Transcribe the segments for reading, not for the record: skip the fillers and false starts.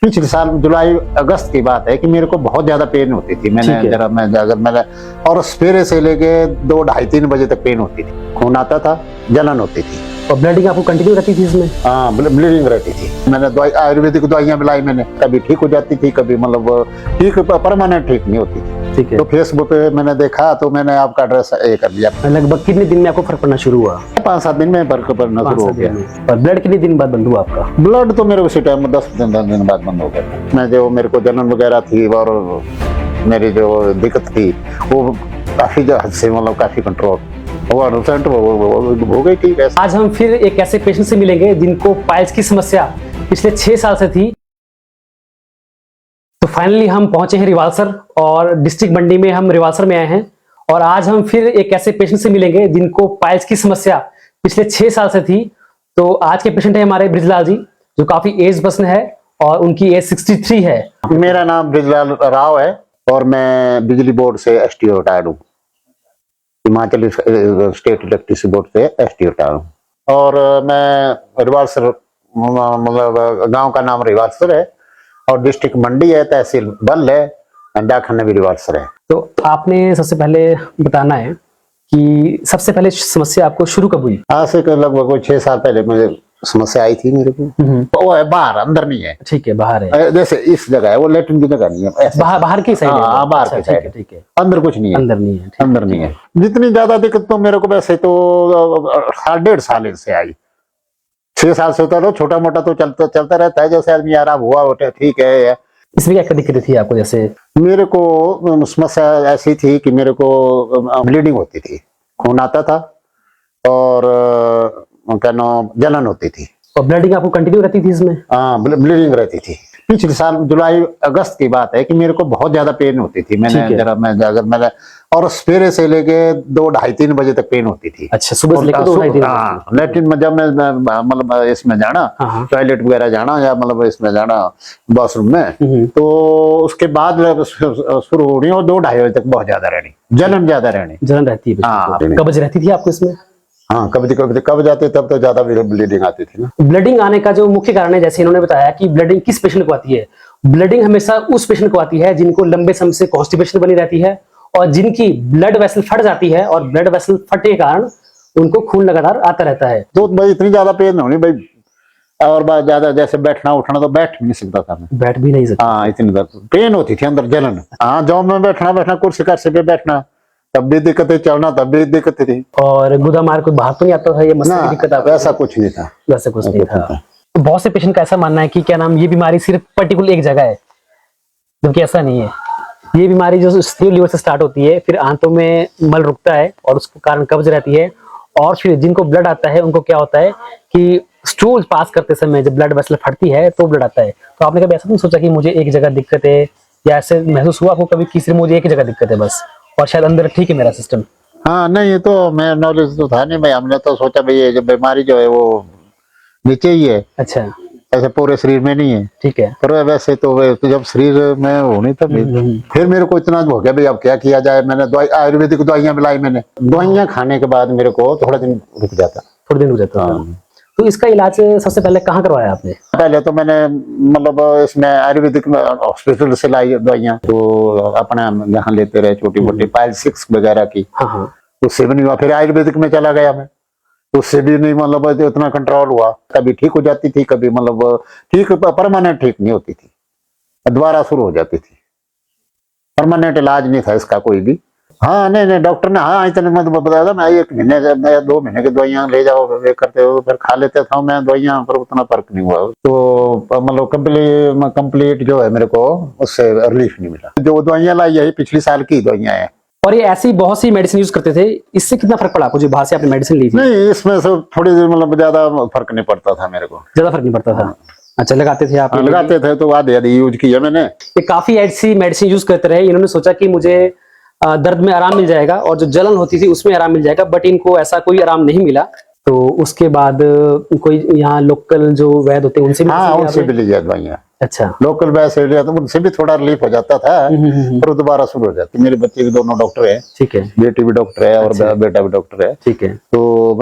पिछले साल जुलाई अगस्त की बात है कि मेरे को बहुत ज्यादा पेन होती थी। मैंने और सवेरे से लेके 2-2:30-3 बजे तक पेन होती थी, खून आता था, जलन होती थी और ब्लडिंग आपको कंटिन्यू रहती थी इसमें? हाँ, ब्लीडिंग रहती थी। मैंने दवाई आयुर्वेदिक दवाइयां मिलाई, मैंने कभी ठीक हो जाती थी, कभी मतलब ठीक परमानेंट ठीक नहीं होती थी। ठीक है। तो फेसबुक पे मैंने देखा तो मैंने आपका एड्रेस ये कर दिया। लगभग कितने दिन में आपको फर्क पड़ना शुरू हुआ? 5-7 दिन में फर्क पड़ना शुरू हो गया। और ब्लड कितने दिन बाद बंद हुआ आपका? ब्लड तो मेरे उसी टाइम 10 दिन बाद बंद हो गया। मैं जो मेरे को जलन वगैरह थी और मेरी जो दिक्कत थी वो काफी हद से मतलब काफी कंट्रोल हो गई थी। आज हम फिर एक ऐसे पेशेंट से मिलेंगे जिनको पाइल्स की समस्या पिछले 6 साल से थी। तो फाइनली हम पहुंचे हैं रिवाल्सर और डिस्ट्रिक्ट मंडी में हम रिवाल्सर में आए हैं और आज हम फिर एक ऐसे पेशेंट से मिलेंगे जिनको पाइल्स की समस्या पिछले 6 साल से थी। तो आज के पेशेंट है हमारे ब्रिजलाल जी, जो काफी एज पर्सन है और उनकी एज 63 है। मेरा नाम ब्रिजलाल राव है और मैं बिजली बोर्ड से एसटीओ रिटायर्ड हूँ, हिमाचल स्टेट इलेक्ट्रिसिटी बोर्ड से एसटीओ रिटायर्ड हूँ। और मैं रिवाल्सर, मतलब गांव का नाम रिवाल्सर है और डिस्ट्रिक्ट मंडी है, तहसील बल है, डाकखाना भी रिवाल्सर है। तो आपने सबसे पहले बताना है कि सबसे पहले समस्या आपको शुरू कब हुई? आज से लगभग 6 साल पहले मुझे समस्या आई थी मेरे को। वो है बाहर, अंदर नहीं है। ठीक है, बाहर है। जैसे इस जगह है, वो लेटरिन की जगह नहीं है, ऐसे बाहर की साइड है। हाँ, बाहर की साइड। ठीक है। अंदर कुछ नहीं है। अंदर नहीं है। अंदर नहीं है। जितनी ज्यादा दिक्कत तो मेरे को वैसे तो 1.5 साल से आई। 6 साल से होता तो छोटा मोटा तो चलता रहता है, जैसे आदमी आराम हुआ होता ठीक है। इसमें क्या दिक्कत थी आपको? जैसे मेरे को समस्या ऐसी थी कि मेरे को ब्लीडिंग होती थी, खून आता था और क्या नाम जलन होती थी। और ब्लडिंग आपको कंटिन्यू रहती थी इसमें? हाँ, ब्लीडिंग रहती थी। पिछले साल जुलाई अगस्त की बात है कि मेरे को बहुत ज्यादा पेन होती थी। मैंने और सवेरे से लेके 2-2:30-3 बजे तक पेन होती थी। अच्छा, सुबह से लेकर 2-2:30 लेकिन में जब मैं मतलब इसमें जाना, टॉयलेट वगैरह जाना या मतलब इसमें जाना बाथरूम में, तो उसके बाद शुरू हो रही और 2-2:30 बजे तक बहुत ज्यादा रहनी, जलन ज्यादा रहनी। जलन रहती है? कब्ज रहती थी आपको इसमें? हाँ, कब जाते तब तो ज्यादा ब्लीडिंग आती थी ना। ब्लीडिंग आने का जो मुख्य कारण है, जैसे इन्होंने बताया कि ब्लीडिंग किस पेशेंट को आती है? ब्लीडिंग हमेशा उस पेशेंट को आती है जिनको लंबे समय से कॉन्स्टिपेशन बनी रहती है और जिनकी ब्लड वेसल फट जाती है और ब्लड वेसल फटने के कारण उनको खून लगातार आता रहता है। तो भाई इतनी ज्यादा पेन होनी भाई, और बात ज्यादा जैसे बैठना उठना तो बैठ भी नहीं सकता था मैं। बैठ भी नहीं सकता? हाँ, इतनी पेन होती थी, अंदर जलन। हाँ, जॉब में बैठना कुर्सी कर्सी पे बैठना तब भी दिक्कत थी, चलना तब भी दिक्कत थी। और गुदा मार कोई बाहर तो नहीं आता था? ये मसले की दिक्कत आपको? वैसा कुछ नहीं था। वैसा कुछ नहीं था। बहुत से पेशेंट का ऐसा मानना है कि क्या नाम, ये बीमारी सिर्फ पर्टिकुलर एक जगह है, जबकि ऐसा नहीं है। ये बीमारी जो स्थिर लीवर से स्टार्ट होती है, फिर आंतों में मल रुकता है और उसके कारण कब्ज रहती है, और फिर जिनको ब्लड आता है उनको क्या होता है कि स्टूल पास करते समय जब ब्लड वेसल फटती है तो ब्लड आता है। तो आपने कभी ऐसा नहीं सोचा कि मुझे एक जगह दिक्कत है, या ऐसे महसूस हुआ आपको कभी कि सिर्फ मुझे एक जगह दिक्कत है बस और शायद अंदर ठीक है मेरा सिस्टम? हाँ, नहीं, ये तो मेरा नॉलेज तो था नहीं भाई। हमने तो सोचा भाई ये जो बीमारी जो है वो नीचे ही है। अच्छा, ऐसे पूरे शरीर में नहीं है। ठीक है। पर वैसे तो जब शरीर में होनी तब फिर मेरे को इतना हो गया भाई अब क्या किया जाए। मैंने आयुर्वेदिक दवाइयां मिलाई, मैंने दवाइयां खाने के बाद मेरे को थोड़ा दिन रुक जाता। थोड़ा दिन रुक जाता? तो इसका इलाज सबसे पहले कहाँ करवाया आपने? पहले तो मैंने मतलब इसमें आयुर्वेदिक हॉस्पिटल से लाई दवाइयां, तो अपने यहाँ लेते रहे छोटी मोटी पाइल्स 6 वगैरह की। हाँ। उससे भी नहीं हुआ, फिर आयुर्वेदिक में चला गया मैं, उससे भी नहीं मतलब उतना कंट्रोल हुआ। कभी ठीक हो जाती थी, कभी मतलब ठीक परमानेंट ठीक नहीं होती थी, दोबारा शुरू हो जाती थी। परमानेंट इलाज नहीं था इसका कोई भी। हाँ, नहीं, डॉक्टर ने हाँ इतने मतलब बताया था, मैं 1 महीने 2 महीने की दवाइयां ले जाओ, वे करते हो, फिर खा लेते था मैं दवाइयां, पर उतना फर्क नहीं हुआ। तो मतलब कंप्लीट जो है मेरे को उससे रिलीफ नहीं मिला। जो दवाइयां लाई है पिछले साल की दवाइयां है। और ये ऐसी बहुत सी मेडिसिन यूज करते थे, इससे कितना फर्क पड़ा आपको जो बाहर से आपने मेडिसिन ली थी? नहीं, इसमें से थोड़ी मतलब ज्यादा फर्क नहीं पड़ता था मेरे को। ज्यादा फर्क नहीं पड़ता था? अच्छा, लगाते थे आप? लगाते थे तो आधी यूज किया मैंने। ये काफी ऐसी मेडिसिन यूज करते रहे। इन्होंने सोचा कि मुझे दर्द में आराम मिल जाएगा और जो जलन होती थी उसमें आराम मिल जाएगा, बट इनको ऐसा कोई आराम नहीं मिला। तो उसके बाद कोई यहाँ लोकल जो वैद्य होते हैं उनसे भी? हाँ, उनसे भी ली दवाइयाँ। अच्छा। लोकल वैसे लिया तो उनसे भी थोड़ा रिलीफ हो जाता था, पर दोबारा शुरू हो जाती। मेरे बच्चे के दोनों डॉक्टर है, ठीक है। बेटी भी डॉक्टर है और बेटा भी डॉक्टर है। ठीक है। तो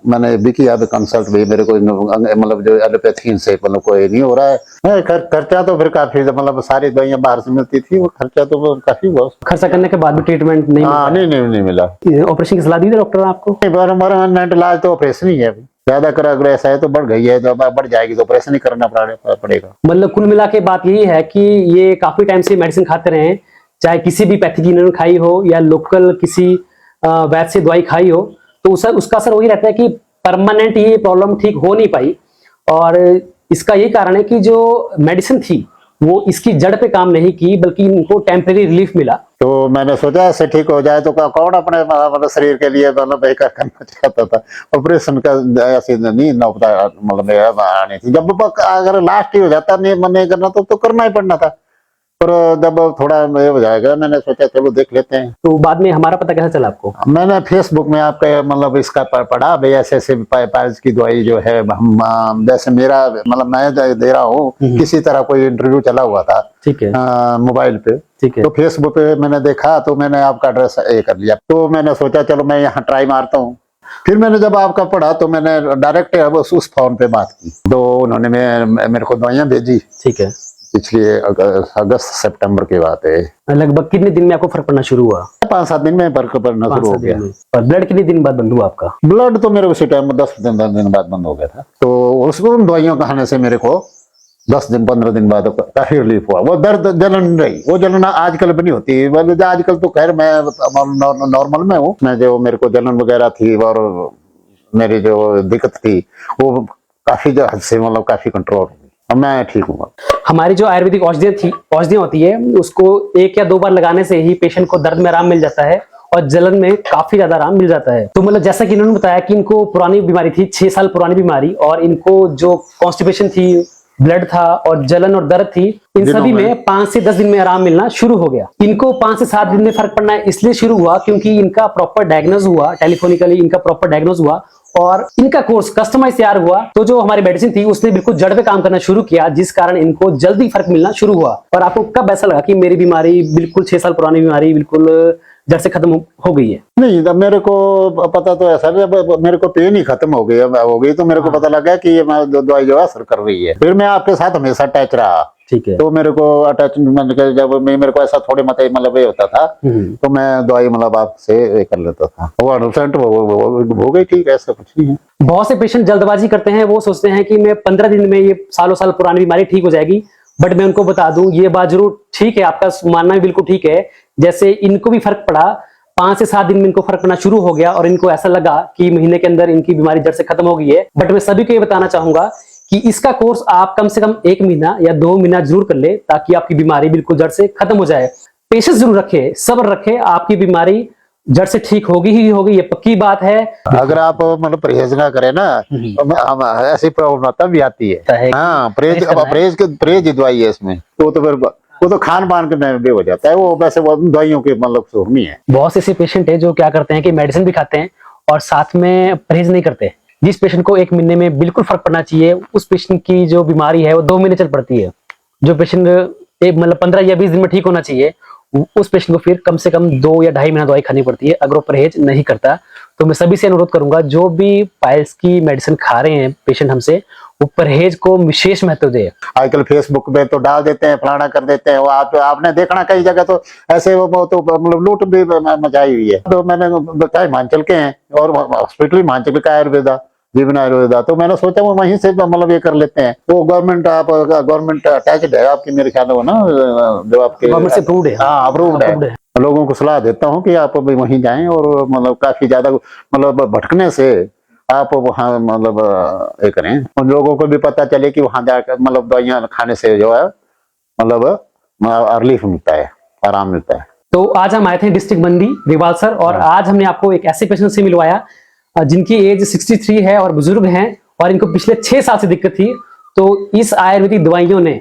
मैंने भी किया कंसल्ट भी, मेरे को मतलब जो एलोपैथी से मतलब कोई नहीं हो रहा है। खर्चा तो फिर काफी, मतलब सारी दवाइयां बाहर से मिलती थी, वो खर्चा तो काफी हुआ। खर्चा करने के बाद भी ट्रीटमेंट नहीं मिला? हाँ, नहीं मिला। ऑपरेशन की सलाह दी थी डॉक्टर ने आपको? परमानेंट इलाज तो ऑपरेशन ही है। ज्यादा कर अगर ऐसा है तो बढ़ गई है, तो बढ़ जाएगी तो ऑपरेशन ही करना पड़ेगा। मतलब कुल मिला के बात यही है कि ये काफी टाइम से मेडिसिन खाते रहे, चाहे किसी भी पैथी की इन्होंने खाई हो या लोकल किसी वैद्य से दवाई खाई हो, तो उसका असर वही रहता है कि परमानेंट ये प्रॉब्लम ठीक हो नहीं पाई। और इसका यही कारण है कि जो मेडिसिन थी वो इसकी जड़ पे काम नहीं की, बल्कि इनको टेम्परेरी रिलीफ मिला। तो मैंने सोचा ऐसे ठीक हो जाए तो कौन अपने मतलब शरीर के लिए मतलब बेकार करना चाहता था। ऑपरेशन का ऐसी नहीं नौबत मतलब आनी थी। जब अगर लास्ट ही हो जाता नहीं मन नहीं करना तो करना ही पड़ना था। पर जब थोड़ा ये हो जाएगा, मैंने सोचा चलो देख लेते हैं। तो बाद में हमारा पता कैसे चला आपको? मैंने फेसबुक में आपके मतलब इसका पढ़ा भाई, ऐसे पाइल्स की दवाई जो है हम जैसे मेरा मतलब मैं दे रहा हूँ, किसी तरह कोई इंटरव्यू चला हुआ था, ठीक है, मोबाइल पे। ठीक है। तो फेसबुक पे मैंने देखा तो मैंने आपका एड्रेस ये कर लिया। तो मैंने सोचा चलो मैं यहाँ ट्राई मारता हूँ। फिर मैंने जब आपका पढ़ा तो मैंने डायरेक्ट उस फोन पे बात की, तो उन्होंने मेरे को दवाइयाँ भेजी। ठीक है। पिछले अगस्त सितंबर की बात है। लगभग कितने दिन में आपको फर्क पड़ना शुरू हुआ? 5-7 दिन में फर्क पड़ना शुरू हो गया। और ब्लड कितने दिन बाद बंद हुआ आपका? ब्लड तो मेरे उसी टाइम 10 दिन बाद बंद हो गया था। तो उसको दवाइयों खाने से मेरे को 10 दिन 15 दिन बाद काफी रिलीफ हुआ। वो दर्द जलन रही, वो जलन आजकल भी नहीं होती। आजकल तो खैर मैं नॉर्मल में हूँ। मैं जो मेरे को जलन वगैरह थी और मेरी जो दिक्कत थी वो काफी हद से मतलब काफी कंट्रोल हुई। अब मैं ठीक हूँ। हमारी जो आयुर्वेदिक औषधियां होती है उसको 1 या 2 बार लगाने से ही पेशेंट को दर्द में आराम मिल जाता है और जलन में काफी ज्यादा आराम मिल जाता है। तो मतलब जैसा कि इन्होंने बताया कि इनको पुरानी बीमारी थी, 6 साल पुरानी बीमारी, और इनको जो कॉन्स्टिपेशन थी, ब्लड था और जलन और दर्द थी, इन सभी में 5 से 10 दिन में आराम मिलना शुरू हो गया। इनको 5 से 7 दिन में फर्क पड़ना इसलिए शुरू हुआ क्योंकि इनका प्रॉपर डायग्नोज हुआ, टेलीफोनिकली इनका प्रॉपर डायग्नोज हुआ और इनका कोर्स कस्टमाइज तैयार हुआ। तो जो हमारी मेडिसिन थी उसने बिल्कुल जड़ पे काम करना शुरू किया, जिस कारण इनको जल्दी फर्क मिलना शुरू हुआ। और आपको कब ऐसा लगा कि मेरी बीमारी बिल्कुल 6 साल पुरानी बीमारी बिल्कुल जड़ से खत्म हो गई है? नहीं, तब मेरे को पता तो ऐसा नहीं, मेरे को पेन ही खत्म हो गई तो मेरे को पता लगा कि ये दवाई जो है असर कर रही है। फिर मैं आपके साथ हमेशा अटैच रहा। ठीक है। तो मेरे को अटैचमेंट जब मेरे को ऐसा थोड़े मतलब ये होता था तो मैं दवाई मतलब आपसे कर लेता था। वो 100% हो गई ठीक, ऐसा कुछ नहीं है। बहुत से पेशेंट जल्दबाजी करते हैं, वो सोचते हैं कि मैं 15 दिन में ये सालों साल पुरानी बीमारी ठीक हो जाएगी। बट मैं उनको बता दूं ये बात जरूर ठीक है, आपका मानना भी बिल्कुल ठीक है। जैसे इनको भी फर्क पड़ा, 5 से 7 दिन में इनको फर्क पड़ना शुरू हो गया और इनको ऐसा लगा कि महीने के अंदर इनकी बीमारी जड़ से खत्म हो गई है। बट मैं सभी को ये बताना चाहूंगा कि इसका कोर्स आप कम से कम 1 महीना या 2 महीना जरूर कर ले, ताकि आपकी बीमारी बिल्कुल जड़ से खत्म हो जाए। पेशेंस जरूर रखे, सब्र रखे, आपकी बीमारी जड़ से ठीक होगी ही होगी, ये पक्की बात है। अगर आप मतलब परहेज ना करें ना तो ऐसी प्रॉब्लम तब भी आती है। हाँ, परहेज की दवाई है इसमें। तो फिर वो तो खान पान के में भी हो जाता है, वो वैसे वो दवाइयों के मतलब सुरमी है। बहुत से ऐसे पेशेंट है जो क्या करते हैं कि मेडिसिन भी खाते हैं और साथ में परहेज नहीं करते। जिस पेशेंट को 1 महीने में बिल्कुल फर्क पड़ना चाहिए, उस पेशेंट की जो बीमारी है वो 2 महीने चल पड़ती है। जो पेशेंट मतलब 15 या 20 दिन में ठीक होना चाहिए, उस पेशेंट को फिर कम से कम 2 या 2.5 महीना दवाई खानी पड़ती है अगर वो परहेज नहीं करता। तो मैं सभी से अनुरोध करूंगा, जो भी पाइल्स की मेडिसिन खा रहे हैं पेशेंट हमसे, वो परहेज को विशेष महत्व दे। आजकल फेसबुक पे तो डाल देते हैं, फलाना कर देते हैं। वो आपने देखना कई जगह तो ऐसे वो तो मतलब लूट भी मचाई हुई है। तो मैंने चाहे हिमाचल के हैं और हॉस्पिटल हिमाचल का आयुर्वेदा, जीवन आयुर्वेदा, तो मैंने सोचा वो वहीं से मतलब ये कर लेते हैं। वो गवर्नमेंट अटैच है आपकी, मेरे ख्याल हो ना, जो आपके गवर्नमेंट से अप्रूव्ड है। हाँ, अप्रूव्ड है। लोगों को सलाह देता हूँ कि आप भी वहीं जाएं और मतलब काफी ज्यादा मतलब भटकने से आप वहाँ मतलब ये करें, उन लोगों को भी पता चले कि वहां जाकर मतलब दवाइयाँ खाने से जो है मतलब रिलीफ मिलता है, आराम मिलता है। तो आज हम आए थे डिस्ट्रिक्ट मंडी रिवालसर और आज हमने आपको एक ऐसे पेशेंट से मिलवाया जिनकी एज 63 है और बुजुर्ग हैं और इनको पिछले 6 साल से दिक्कत थी। तो इस आयुर्वेदिक दवाइयों ने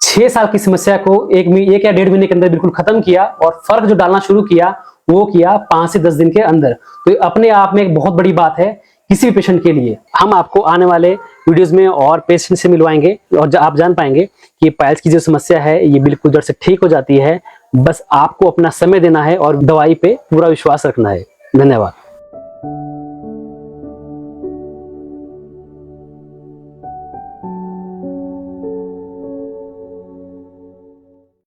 6 साल की समस्या को 1 या 1.5 महीने के अंदर बिल्कुल खत्म किया और फर्क जो डालना शुरू किया वो किया 5 से 10 दिन के अंदर। तो अपने आप में एक बहुत बड़ी बात है किसी भी पेशेंट के लिए। हम आपको आने वाले वीडियोस में और पेशेंट से मिलवाएंगे और आप जान पाएंगे कि पाइल्स की जो समस्या है ये बिल्कुल जड़ से ठीक हो जाती है। बस आपको अपना समय देना है और दवाई पे पूरा विश्वास रखना है। धन्यवाद।